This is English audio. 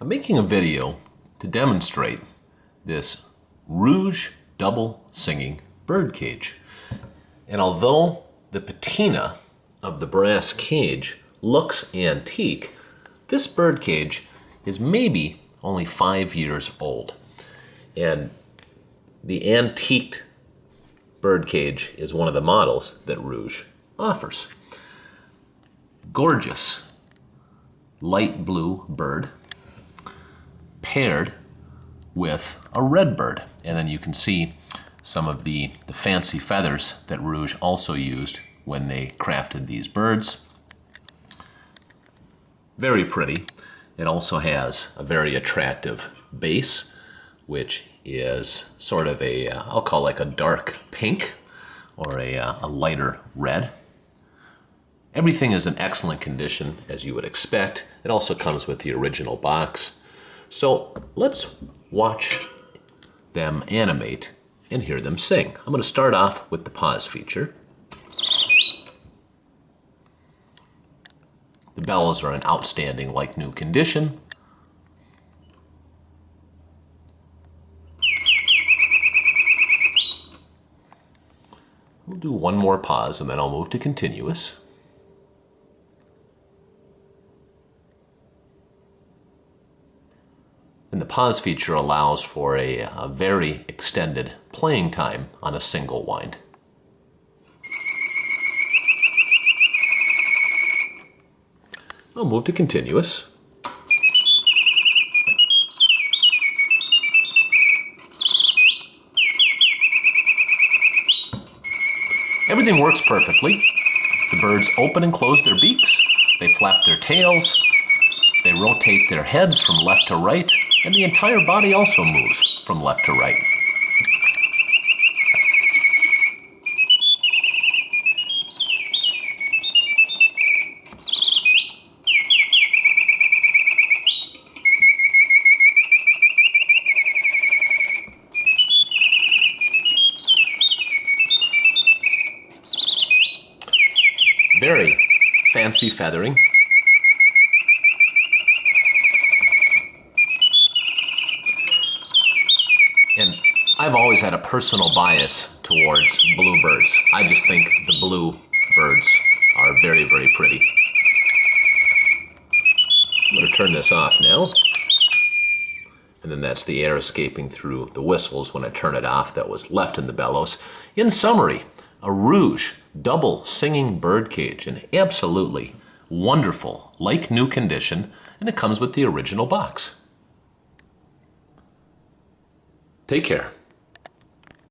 I'm making a video to demonstrate this Reuge double singing birdcage. And although the patina of the brass cage looks antique, this birdcage is maybe only 5 years old. And the antiqued birdcage is one of the models that Reuge offers. Gorgeous light blue bird paired with a red bird. And then you can see some of the fancy feathers that Reuge also used when they crafted these birds. Very pretty. It also has a very attractive base, which is sort of a, I'll call like a dark pink or a lighter red. Everything is in excellent condition, as you would expect. It also comes with the original box. So let's watch them animate and hear them sing. I'm going to start off with the pause feature. The bells are in outstanding, like new condition. We'll do one more pause and then I'll move to continuous. And the pause feature allows for a very extended playing time on a single wind. I'll move to continuous. Everything works perfectly. The birds open and close their beaks, they flap their tails, they rotate their heads from left to right, and the entire body also moves from left to right. Very fancy feathering. And I've always had a personal bias towards bluebirds. I just think the blue birds are very, very pretty. I'm going to turn this off now. And then that's the air escaping through the whistles when I turn it off that was left in the bellows. In summary, a Reuge double singing birdcage, an absolutely wonderful, like new condition, and it comes with the original box. Take care.